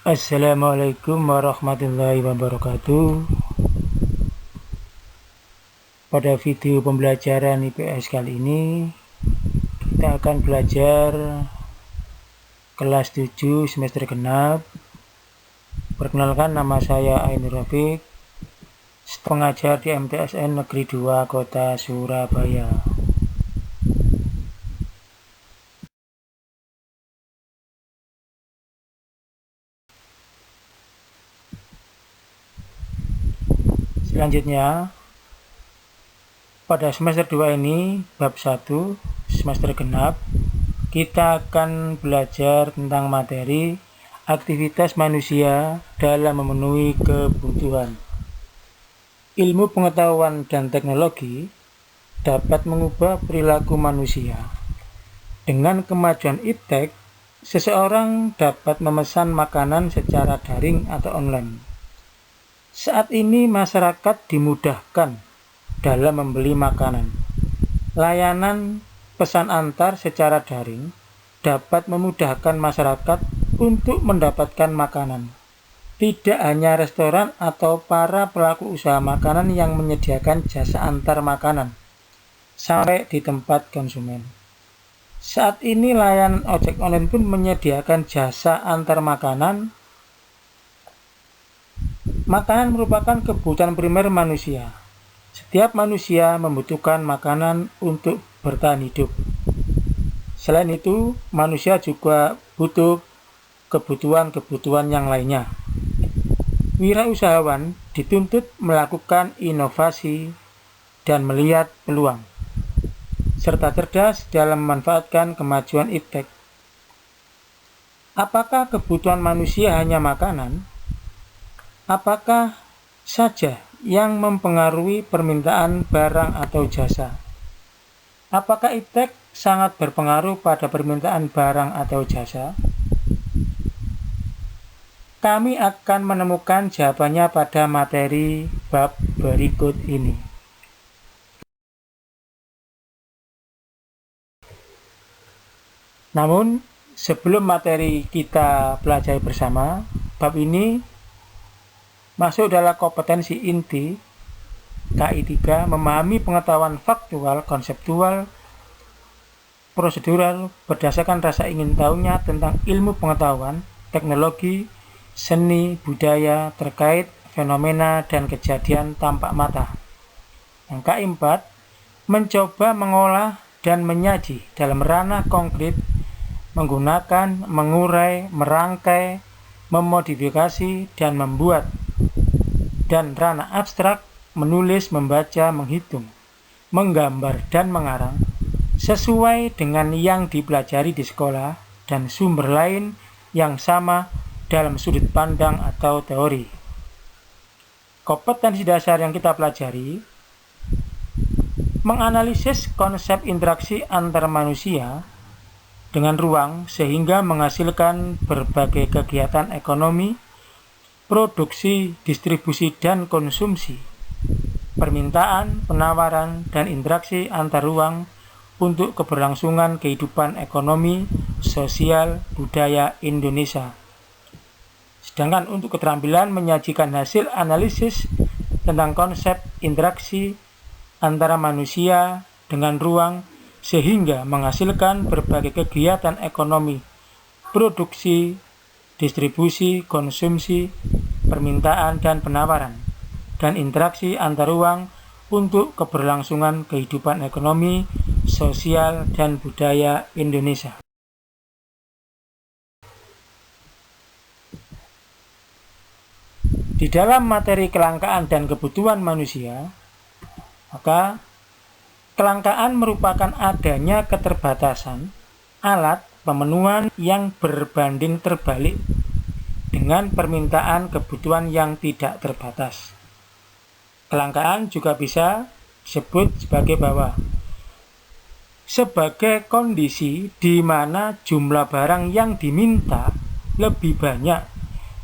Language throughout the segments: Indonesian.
Assalamualaikum warahmatullahi wabarakatuh. Pada video pembelajaran IPS kali ini kita akan belajar kelas 7 semester genap. Perkenalkan, nama saya Ainur Rafiq, pengajar di MTSN Negeri 2 Kota Surabaya. Selanjutnya, pada semester 2 ini, bab 1, semester genap, kita akan belajar tentang materi aktivitas manusia dalam memenuhi kebutuhan. Ilmu pengetahuan dan teknologi dapat mengubah perilaku manusia. Dengan kemajuan iptek, seseorang dapat memesan makanan secara daring atau online. Saat ini masyarakat dimudahkan dalam membeli makanan. Layanan pesan antar secara daring dapat memudahkan masyarakat untuk mendapatkan makanan. Tidak hanya restoran atau para pelaku usaha makanan yang menyediakan jasa antar makanan sampai di tempat konsumen. Saat ini layanan ojek online pun menyediakan jasa antar makanan. Makanan merupakan kebutuhan primer manusia. Setiap manusia membutuhkan makanan untuk bertahan hidup. Selain itu, manusia juga butuh kebutuhan-kebutuhan yang lainnya. Wirausahawan dituntut melakukan inovasi dan melihat peluang, serta cerdas dalam memanfaatkan kemajuan iptek. Apakah kebutuhan manusia hanya makanan? Apakah saja yang mempengaruhi permintaan barang atau jasa? Apakah iptek sangat berpengaruh pada permintaan barang atau jasa? Kami akan menemukan jawabannya pada materi bab berikut ini. Namun, sebelum materi kita pelajari bersama, bab ini masuk dalam kompetensi inti KI 3, memahami pengetahuan faktual, konseptual, prosedural berdasarkan rasa ingin tahunya tentang ilmu pengetahuan, teknologi, seni, budaya terkait fenomena dan kejadian tampak mata. Yang KI 4, mencoba mengolah dan menyaji dalam ranah konkret, menggunakan, mengurai, merangkai, memodifikasi, dan membuat, dan ranah abstrak, menulis, membaca, menghitung, menggambar, dan mengarang, sesuai dengan yang dipelajari di sekolah dan sumber lain yang sama dalam sudut pandang atau teori. Kompetensi dasar yang kita pelajari: menganalisis konsep interaksi antar manusia dengan ruang sehingga menghasilkan berbagai kegiatan ekonomi, produksi, distribusi, dan konsumsi, permintaan, penawaran, dan interaksi antar ruang untuk keberlangsungan kehidupan ekonomi, sosial, budaya Indonesia. Sedangkan untuk keterampilan menyajikan hasil analisis tentang konsep interaksi antara manusia dengan ruang sehingga menghasilkan berbagai kegiatan ekonomi, produksi, distribusi, konsumsi, permintaan dan penawaran, dan interaksi antar ruang untuk keberlangsungan kehidupan ekonomi, sosial, dan budaya Indonesia. Di dalam materi kelangkaan dan kebutuhan manusia, maka kelangkaan merupakan adanya keterbatasan alat pemenuhan yang berbanding terbalik dengan permintaan kebutuhan yang tidak terbatas. Kelangkaan juga bisa disebut sebagai bahwa sebagai kondisi di mana jumlah barang yang diminta lebih banyak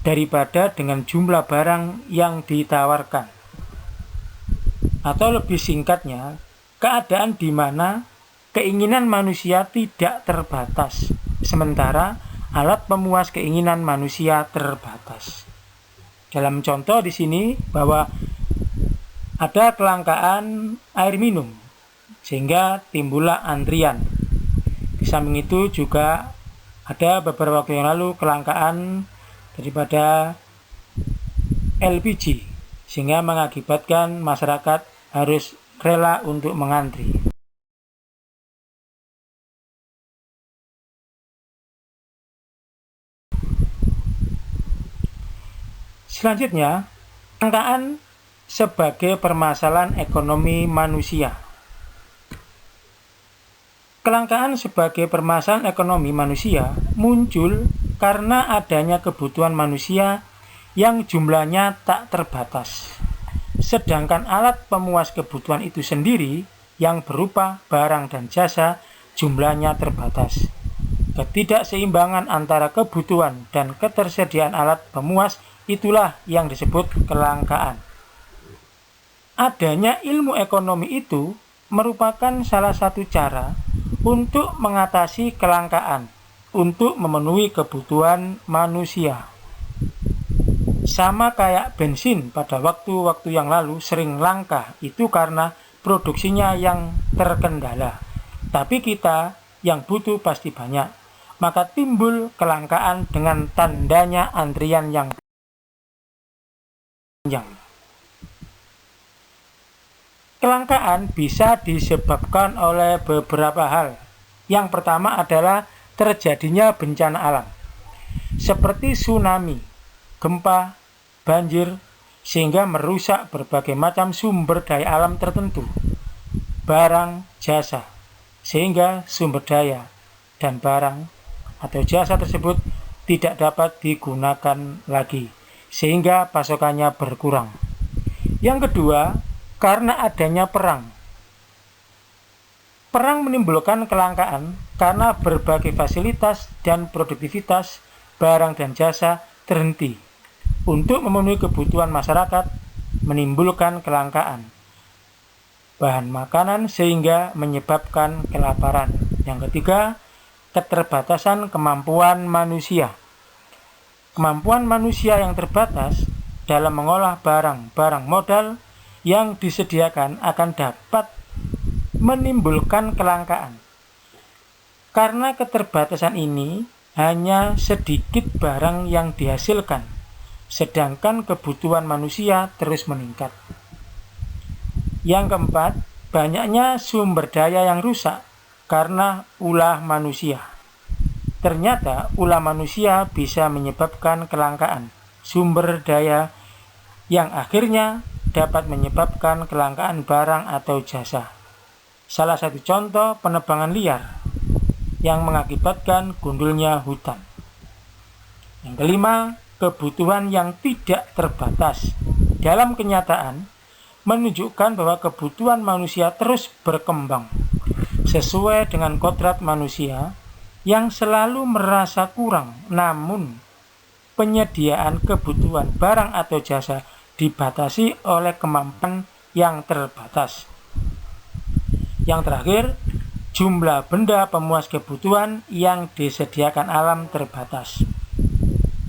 daripada dengan jumlah barang yang ditawarkan. Atau lebih singkatnya, keadaan di mana keinginan manusia tidak terbatas, sementara alat pemuas keinginan manusia terbatas. Dalam contoh di sini bahwa ada kelangkaan air minum sehingga timbullah antrian. Di samping itu juga ada beberapa waktu yang lalu kelangkaan daripada LPG sehingga mengakibatkan masyarakat harus rela untuk mengantri. Selanjutnya, kelangkaan sebagai permasalahan ekonomi manusia. Kelangkaan sebagai permasalahan ekonomi manusia muncul karena adanya kebutuhan manusia yang jumlahnya tak terbatas. Sedangkan alat pemuas kebutuhan itu sendiri yang berupa barang dan jasa jumlahnya terbatas. Ketidakseimbangan antara kebutuhan dan ketersediaan alat pemuas itulah yang disebut kelangkaan. Adanya ilmu ekonomi itu merupakan salah satu cara untuk mengatasi kelangkaan, untuk memenuhi kebutuhan manusia. Sama kayak bensin pada waktu-waktu yang lalu sering langka, itu karena produksinya yang terkendala. Tapi kita yang butuh pasti banyak, maka timbul kelangkaan dengan tandanya antrian yang panjang. Kelangkaan bisa disebabkan oleh beberapa hal. Yang pertama adalah terjadinya bencana alam, seperti tsunami, gempa, banjir, sehingga merusak berbagai macam sumber daya alam tertentu, barang, jasa, sehingga sumber daya dan barang atau jasa tersebut tidak dapat digunakan lagi, sehingga pasokannya berkurang. Yang kedua, karena adanya perang. Perang menimbulkan kelangkaan karena berbagai fasilitas dan produktivitas barang dan jasa terhenti. Untuk memenuhi kebutuhan masyarakat, menimbulkan kelangkaan bahan makanan sehingga menyebabkan kelaparan. Yang ketiga, keterbatasan kemampuan manusia. Kemampuan manusia yang terbatas dalam mengolah barang modal yang disediakan akan dapat menimbulkan kelangkaan. Karena keterbatasan ini, hanya sedikit barang yang dihasilkan, sedangkan kebutuhan manusia terus meningkat. Yang keempat, banyaknya sumber daya yang rusak karena ulah manusia. Ternyata ulah manusia bisa menyebabkan kelangkaan sumber daya yang akhirnya dapat menyebabkan kelangkaan barang atau jasa. Salah satu contoh penebangan liar yang mengakibatkan gundulnya hutan. Yang kelima, kebutuhan yang tidak terbatas. Dalam kenyataan, menunjukkan bahwa kebutuhan manusia terus berkembang sesuai dengan kodrat manusia yang selalu merasa kurang, namun penyediaan kebutuhan barang atau jasa dibatasi oleh kemampuan yang terbatas. Yang terakhir, jumlah benda pemuas kebutuhan yang disediakan alam terbatas.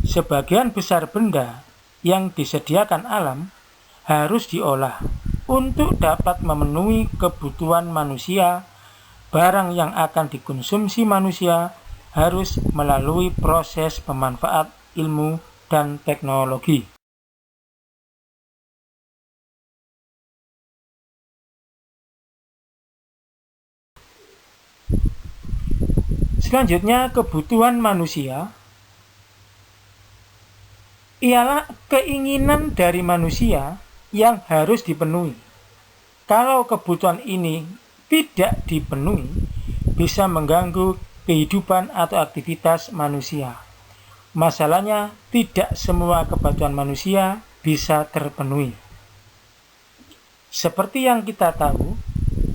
Sebagian besar benda yang disediakan alam harus diolah untuk dapat memenuhi kebutuhan manusia. Barang yang akan dikonsumsi manusia harus melalui proses pemanfaat ilmu dan teknologi. Selanjutnya, kebutuhan manusia ialah keinginan dari manusia yang harus dipenuhi. Kalau kebutuhan ini tidak dipenuhi, bisa mengganggu kehidupan atau aktivitas manusia. Masalahnya, tidak semua kebutuhan manusia bisa terpenuhi. Seperti yang kita tahu,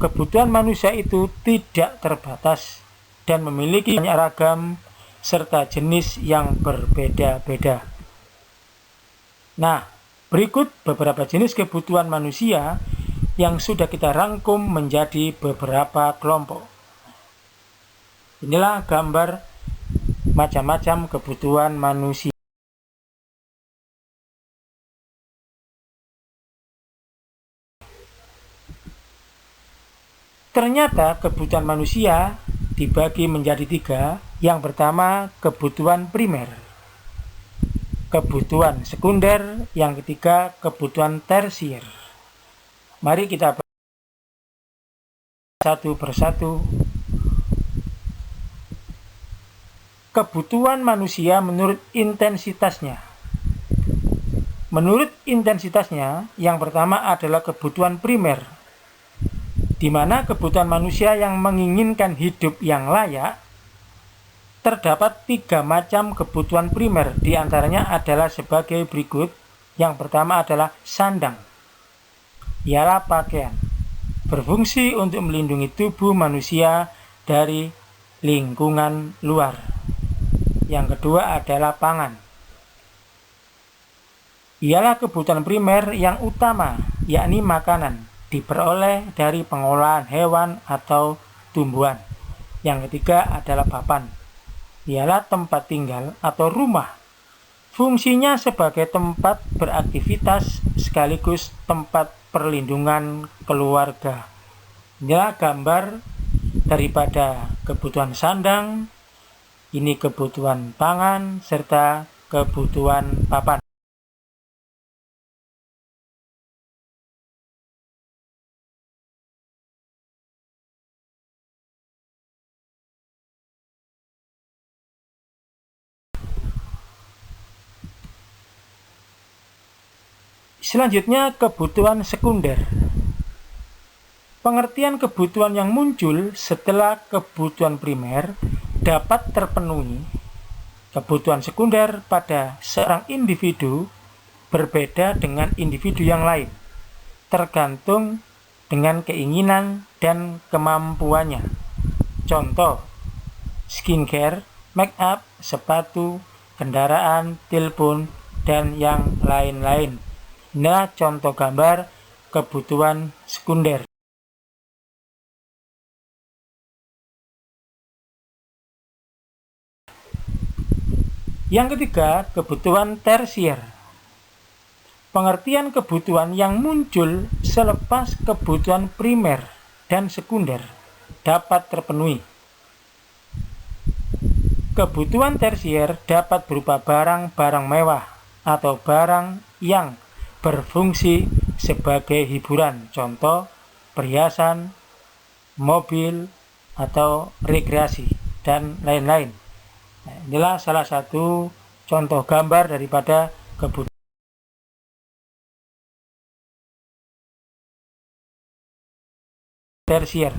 kebutuhan manusia itu tidak terbatas dan memiliki banyak ragam serta jenis yang berbeda-beda. Nah, berikut beberapa jenis kebutuhan manusia yang sudah kita rangkum menjadi beberapa kelompok. Inilah gambar macam-macam kebutuhan manusia. Ternyata kebutuhan manusia dibagi menjadi 3. Yang pertama, kebutuhan primer, kebutuhan sekunder, yang ketiga, kebutuhan tersier. Mari kita bahas satu persatu. Kebutuhan manusia menurut intensitasnya. Menurut intensitasnya, yang pertama adalah kebutuhan primer, di mana kebutuhan manusia yang menginginkan hidup yang layak. Terdapat 3 macam kebutuhan primer, diantaranya adalah sebagai berikut. Yang pertama adalah sandang, ialah pakaian, berfungsi untuk melindungi tubuh manusia dari lingkungan luar. Yang kedua adalah pangan, ialah kebutuhan primer yang utama, yakni makanan, diperoleh dari pengolahan hewan atau tumbuhan. Yang ketiga adalah papan, ialah tempat tinggal atau rumah, fungsinya sebagai tempat beraktivitas sekaligus tempat perlindungan keluarga. Inilah gambar daripada kebutuhan sandang, ini kebutuhan pangan, serta kebutuhan papan. Selanjutnya, kebutuhan sekunder. Pengertian kebutuhan yang muncul setelah kebutuhan primer dapat terpenuhi. Kebutuhan sekunder pada seorang individu berbeda dengan individu yang lain, tergantung dengan keinginan dan kemampuannya. Contoh, skincare, make up, sepatu, kendaraan, telepon, dan yang lain-lain. Nah, contoh gambar kebutuhan sekunder. Yang ketiga, kebutuhan tersier. Pengertian kebutuhan yang muncul selepas kebutuhan primer dan sekunder dapat terpenuhi. Kebutuhan tersier dapat berupa barang-barang mewah atau barang yang berfungsi sebagai hiburan, contoh perhiasan, mobil, atau rekreasi, dan lain-lain. Nah, inilah salah satu contoh gambar daripada kebutuhan tersier.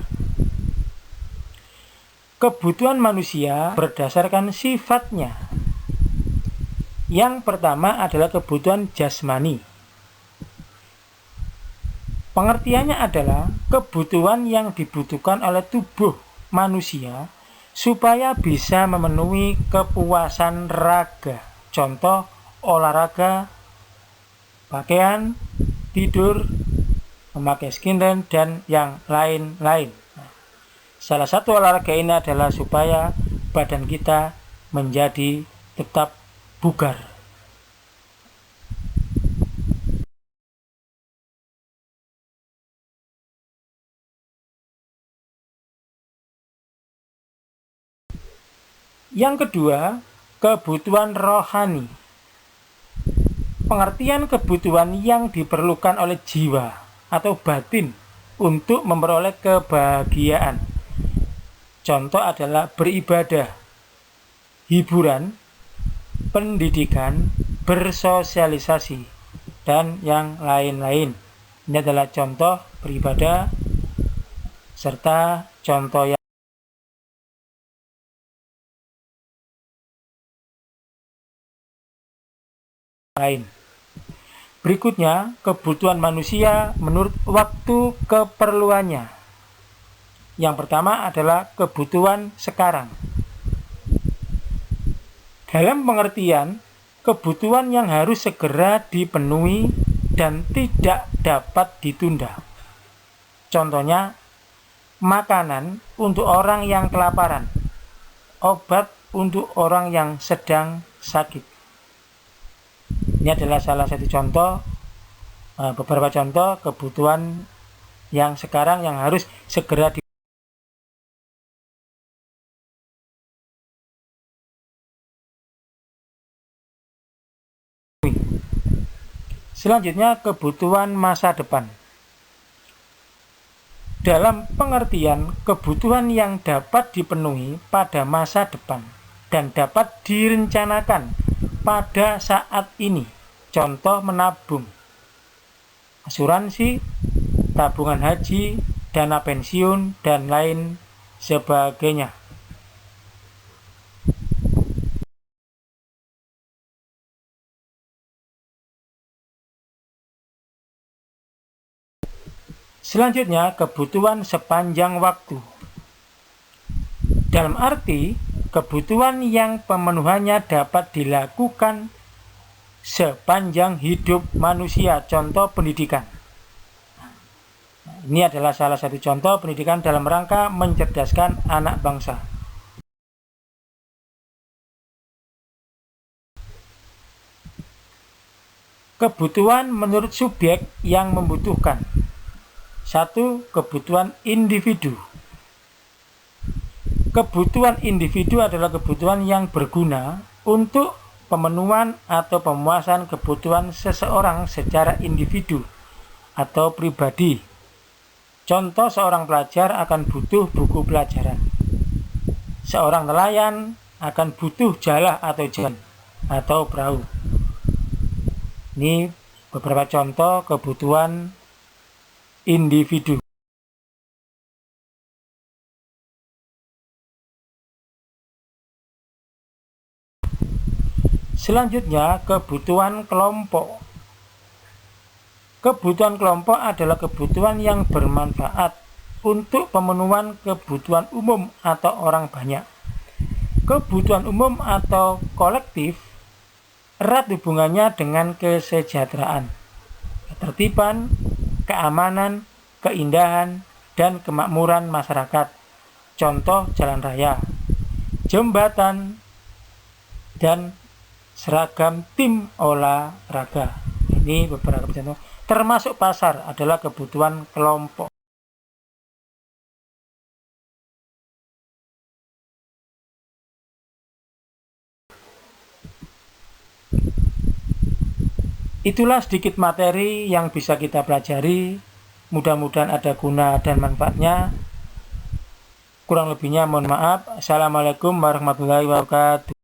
Kebutuhan manusia berdasarkan sifatnya. Yang pertama adalah kebutuhan jasmani. Pengertiannya adalah kebutuhan yang dibutuhkan oleh tubuh manusia supaya bisa memenuhi kepuasan raga. Contoh, olahraga, pakaian, tidur, memakai skincare, dan yang lain-lain. Salah satu olahraga ini adalah supaya badan kita menjadi tetap bugar. Yang kedua, kebutuhan rohani. Pengertian kebutuhan yang diperlukan oleh jiwa atau batin untuk memperoleh kebahagiaan. Contoh adalah beribadah, hiburan, pendidikan, bersosialisasi, dan yang lain-lain. Ini adalah contoh beribadah serta contoh yang lain. Berikutnya, kebutuhan manusia menurut waktu keperluannya. Yang pertama adalah kebutuhan sekarang. Dalam pengertian, kebutuhan yang harus segera dipenuhi dan tidak dapat ditunda. Contohnya, makanan untuk orang yang kelaparan, obat untuk orang yang sedang sakit. Ini adalah salah satu contoh, beberapa contoh kebutuhan yang sekarang yang harus segera Selanjutnya, kebutuhan masa depan. Dalam pengertian kebutuhan yang dapat dipenuhi pada masa depan dan dapat direncanakan pada saat ini. Contoh menabung, asuransi, tabungan haji, dana pensiun, dan lain sebagainya. Selanjutnya, kebutuhan sepanjang waktu. Dalam arti, kebutuhan yang pemenuhannya dapat dilakukan sepanjang hidup manusia. Contoh pendidikan. Ini adalah salah satu contoh pendidikan dalam rangka mencerdaskan anak bangsa. Kebutuhan menurut subjek yang membutuhkan. 1. Kebutuhan individu. Kebutuhan individu adalah kebutuhan yang berguna untuk pemenuhan atau pemuasan kebutuhan seseorang secara individu atau pribadi. Contoh, seorang pelajar akan butuh buku pelajaran. Seorang nelayan akan butuh jala atau jalan atau perahu. Ini beberapa contoh kebutuhan individu. Selanjutnya, kebutuhan kelompok. Kebutuhan kelompok adalah kebutuhan yang bermanfaat untuk pemenuhan kebutuhan umum atau orang banyak. Kebutuhan umum atau kolektif erat hubungannya dengan kesejahteraan, ketertiban, keamanan, keindahan, dan kemakmuran masyarakat. Contoh, jalan raya, jembatan, dan seragam tim olahraga. Ini beberapa contoh. Termasuk pasar adalah kebutuhan kelompok. Itulah sedikit materi yang bisa kita pelajari. Mudah-mudahan ada guna dan manfaatnya. Kurang lebihnya mohon maaf. Assalamualaikum warahmatullahi wabarakatuh.